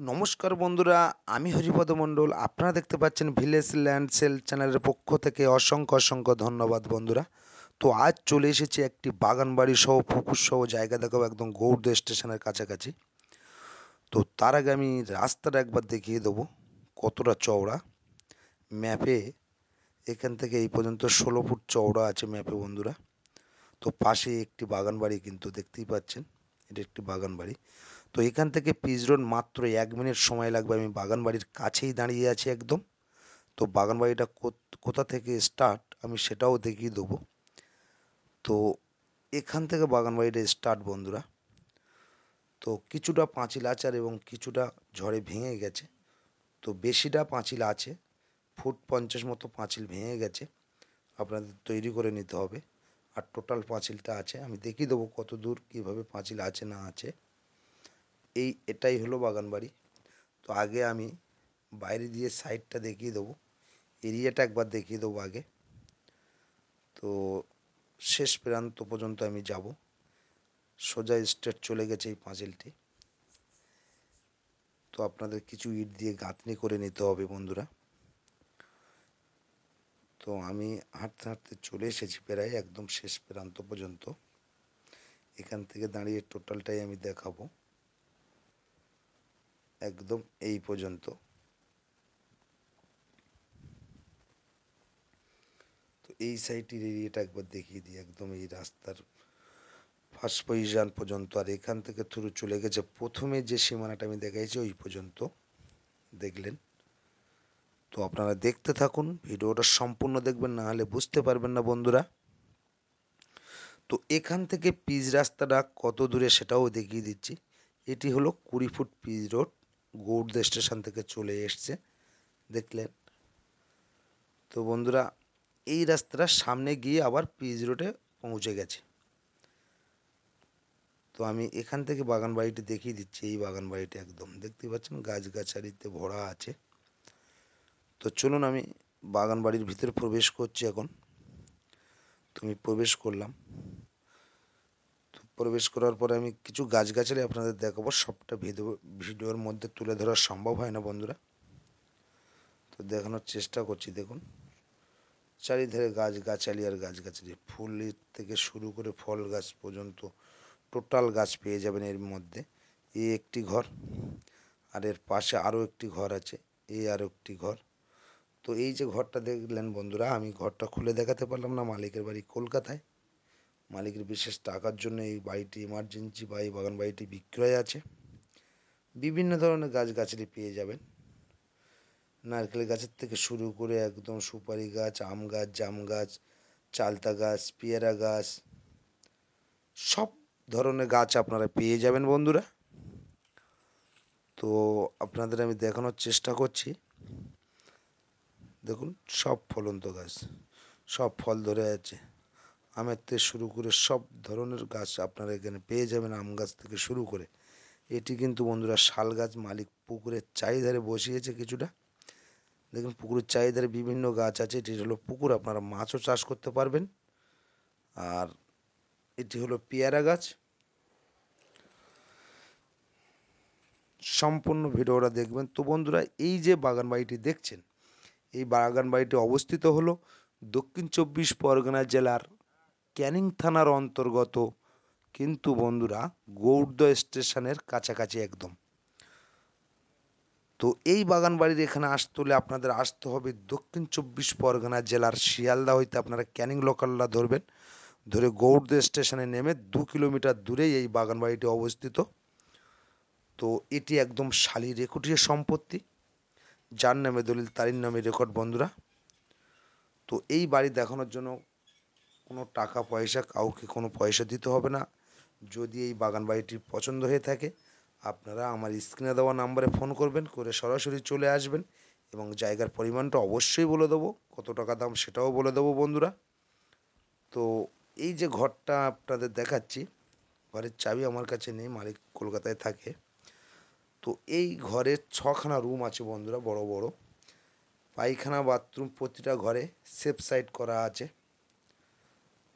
নমস্কার বন্ধুরা, আমি হরিপদ মণ্ডল। আপনারা দেখতে পাচ্ছেন ভিলেজ ল্যান্ড সেল চ্যানেলের পক্ষ থেকে অসংখ্য অসংখ্য ধন্যবাদ বন্ধুরা। তো আজ চলে এসেছি একটি বাগান বাড়ি সহ পুকুর সহ জায়গা দেখাবো একদম গৌড় স্টেশনের কাছাকাছি। তো তার আগে আমি রাস্তাটা একবার দেখিয়ে দেবো কতটা চওড়া। ম্যাপে এখান থেকে এই পর্যন্ত 16 ফুট চওড়া আছে ম্যাপে বন্ধুরা। তো পাশে একটি বাগান বাড়ি কিন্তু দেখতেই পাচ্ছেন, এটা একটি বাগান বাড়ি। তো এখান থেকে পিচ রোড মাত্র 1 মিনিট সময় লাগবে। আমি বাগান বাড়ির কাছেই দাঁড়িয়ে আছি একদম। তো বাগান বাড়িটা কোথা থেকে স্টার্ট আমি সেটাও দেখিয়ে দেবো। তো এখান থেকে বাগান বাড়িটা স্টার্ট বন্ধুরা। তো কিছুটা পাঁচিল আছে আর এবং কিছুটা ঝড়ে ভেঙে গেছে। তো বেশিটা পাঁচিল আছে, 1.50 ফুট মতো পাঁচিল ভেঙে গেছে, আপনাদের তৈরি করে নিতে হবে। আর টোটাল পাঁচিলটা আছে, আমি দেখিয়ে দেবো কত দূর কীভাবে পাঁচিল আছে না আছে। এটাই হলো বাগান বাড়ি। তো আগে আমি বাইরে দিয়ে সাইডটা দেখিয়ে দেবো, এরিয়াটা একবার দেখিয়ে দেবো আগে। তো শেষ প্রান্ত পর্যন্ত আমি যাব, সোজা স্ট্রেট চলে গেছে এই পাঁচিলটি। তো আপনাদের কিছু ইট দিয়ে গাঁথনি করে নিতে হবে বন্ধুরা। তো আমি হাঁটতে হাঁটতে চলে এসেছি প্রায় একদম শেষ প্রান্ত পর্যন্ত। এখান থেকে দাঁড়িয়ে টোটালটাই আমি দেখাবো একদম এই পর্যন্ত। তো এই সাইডের এরিয়াটা একবার দেখিয়ে দিই, একদম এই রাস্তার ফার্স্ট পজিশন পর্যন্ত। আর এখান থেকে থ্রু চলে গেছে, প্রথমে যে সীমানাটা আমি দেখাইছি ওই পর্যন্ত দেখলেন। তো আপনারা দেখতে থাকুন, ভিডিওটা সম্পূর্ণ দেখবেন, না হলে বুঝতে পারবেন না বন্ধুরা। তো এখান থেকে পিচ রাস্তাটা কত দূরে সেটাও দেখিয়ে দিচ্ছি। এটি হলো 20 ফুট পিচ রোড, গৌড়দা স্টেশন থেকে চলে এসছে দেখলেন। তো বন্ধুরা এই রাস্তাটা সামনে গিয়ে আবার পিচ রোডে পৌঁছে গেছে। তো আমি এখান থেকে বাগান বাড়িটি দেখিয়ে দিচ্ছি। এই বাগান বাড়িটি একদম দেখতে পাচ্ছেন গাছগাছালিতে ভরা আছে। তো চলুন আমি বাগান বাড়ির ভিতরে প্রবেশ করছি এখন। তো আমি প্রবেশ করলাম। তো প্রবেশ করার পরে আমি কিছু গাছগাছালি আপনাদের দেখাবো। সবটা ভিডিওর মধ্যে তুলে ধরা সম্ভব হয় না বন্ধুরা, তো দেখানোর চেষ্টা করছি। দেখুন চারিধারে গাছগাছালি আর গাছগাছালি, ফুলের থেকে শুরু করে ফল গাছ পর্যন্ত টোটাল গাছ পেয়ে যাবেন এর মধ্যে। এই একটি ঘর, আর এর পাশে আরও একটি ঘর আছে, এই আরও একটি ঘর। তো এই যে ঘরটা দেখলেন বন্ধুরা, আমি ঘরটা খুলে দেখাতে পারলাম না, মালিকের বাড়ি কলকাতায়। মালিকের বিশেষ টাকার জন্য এই বাড়িটি ইমার্জেন্সি বা এই বাগান বাড়িটি বিক্রয় আছে। বিভিন্ন ধরনের গাছগাছালি পেয়ে যাবেন, নারকেল গাছের থেকে শুরু করে একদম সুপারি গাছ, আম গাছ, জাম গাছ, চালতা গাছ, পেয়ারা গাছ, সব ধরনের গাছ আপনারা পেয়ে যাবেন বন্ধুরা। তো আপনাদের আমি দেখানোর চেষ্টা করছি। দেখুন সব ফলন্ত গাছ, সব ফল ধরে আছে। আমের থেকে শুরু করে সব ধরনের গাছ আপনারা এখানে পেয়ে যাবেন, আম গাছ থেকে শুরু করে। এটি কিন্তু বন্ধুরা শাল গাছ, মালিক পুকুরের চারিধারে বসিয়েছে কিছুটা। দেখুন পুকুরের চারিধারে বিভিন্ন গাছ আছে। এটি হলো পুকুর, আপনারা মাছও চাষ করতে পারবেন। আর এটি হলো পেয়ারা গাছ। সম্পূর্ণ ভিডিওটা দেখবেন। তো বন্ধুরা এই যে বাগান বাড়িটি দেখছেন, এই বাগান বাড়িটি অবস্থিত হলো দক্ষিণ 24 পরগনা জেলার ক্যানিং থানার অন্তর্গত, কিন্তু বন্ধুরা গৌড়দহ স্টেশনের কাছাকাছি একদম। তো এই বাগান বাড়ির এখানে আসতে হলে আপনাদের আসতে হবে দক্ষিণ 24 পরগনা জেলার শিয়ালদা হইতে। আপনারা ক্যানিং লোকালটা ধরবেন, ধরে গৌড়দহ স্টেশনে নেমে 2 কিলোমিটার দূরেই এই বাগান বাড়িটি অবস্থিত। তো এটি একদম শালি রেকর্ডীয় সম্পত্তি, যার নামে দলিল তারই নামে রেকর্ড বন্ধুরা। তো এই বাড়ি দেখানোর জন্য কোনো টাকা পয়সা, কাউকে কোনো পয়সা দিতে হবে না। যদি এই বাগান বাড়িটি পছন্দ হয়ে থাকে, আপনারা আমার স্ক্রিনে দেওয়া নাম্বারে ফোন করবেন, করে সরাসরি চলে আসবেন। এবং জায়গার পরিমাণটা অবশ্যই বলে দেবো, কত টাকা দাম সেটাও বলে দেবো বন্ধুরা। তো এই যে ঘরটা আপনাদের দেখাচ্ছি, ঘরের চাবি আমার কাছে নেই, মালিক কলকাতায় থাকে। তো এই ঘরে 6খানা রুম আছে বন্ধুরা, বড় বড় পায়খানা বাথরুম প্রতিটা ঘরে সেফ সাইড করা আছে।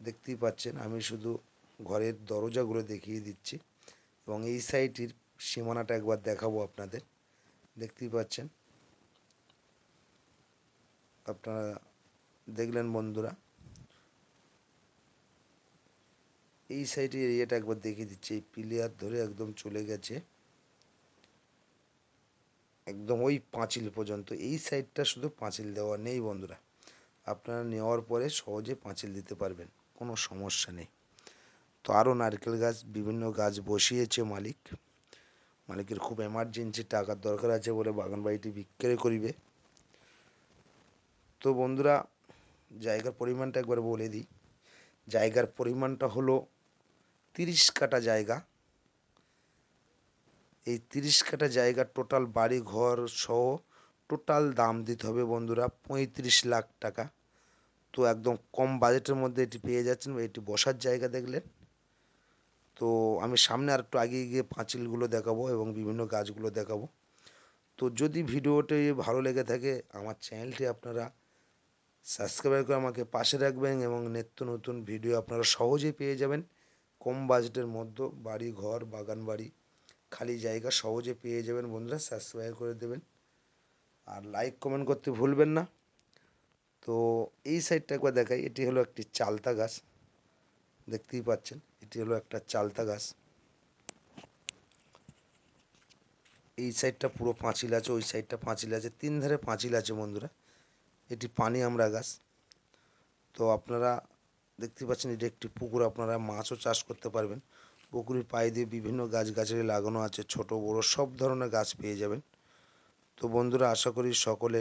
দেখতেই পাচ্ছেন, আমি শুধু ঘরের দরজাগুলো দেখিয়ে দিচ্ছি এবং এই সাইডের সীমানাটা একবার দেখাবো আপনাদের। দেখতেই পাচ্ছেন, আপনারা দেখলেন বন্ধুরা। এই সাইডের এরিয়াটা একবার দেখিয়ে দিচ্ছি। এই পিলিয়ার ধরে একদম চলে গেছে একদম ওই পাঁচিল পর্যন্ত। এই সাইডটা শুধু পাঁচিল দেওয়া নেই বন্ধুরা, আপনারা নেওয়ার পরে সহজে পাঁচিল দিতে পারবেন, কোনো সমস্যা নেই। তো আরও নারকেল গাছ, বিভিন্ন গাছ বসিয়েছে মালিকের খুব এমার্জেন্সি টাকার দরকার আছে বলে বাগান বাড়িটি বিক্রি করিবে। তো বন্ধুরা, জায়গার পরিমাণটা একবার বলে দিই। জায়গার পরিমাণটা হলো 30 কাঠা জায়গা। এই 30 কাঠা জায়গার টোটাল বাড়ি ঘর সহ টোটাল দাম দিতে হবে বন্ধুরা 35 লাখ টাকা। তো একদম কম বাজেটের মধ্যে এটি পেয়ে যাচ্ছেন। এটি বসার জায়গা দেখলেন। তো আমি সামনে আর একটু এগিয়ে গিয়ে পাঁচিলগুলো দেখাবো এবং বিভিন্ন গাছগুলো দেখাবো। তো যদি ভিডিওটি ভালো লেগে থাকে আমার চ্যানেলটি আপনারা সাবস্ক্রাইব করে আমাকে পাশে রাখবেন এবং নিত্য নতুন ভিডিও আপনারা সহজেই পেয়ে যাবেন। কম বাজেটের মধ্যে বাড়ি ঘর, বাগান বাড়ি, খালি জায়গা সহজে পেয়ে যাবেন বন্ধুরা। সাবস্ক্রাইব করে দেবেন আর লাইক কমেন্ট করতে ভুলবেন না। তো এই সাইডটা একবার দেখাই। এটি হলো একটি চালতা গাছ, দেখতেই পাচ্ছেন। এটি হলো একটা চালতা গাছ। এই সাইডটা পুরো পাঁচিল আছে, ওই সাইডটা পাঁচিল আছে, 3 ধারে পাঁচিল আছে বন্ধুরা। এটি পানি আমড়া গাছ। তো আপনারা দেখতে পাচ্ছেন এটি একটি পুকুর, আপনারা মাছও চাষ করতে পারবেন। পুকুরের পাড়ে দিয়ে বিভিন্ন গাছগাছালি লাগানো আছে, ছোট বড় সব ধরনের গাছ পেয়ে যাবেন। তো বন্ধুরা, আশা করি সকলে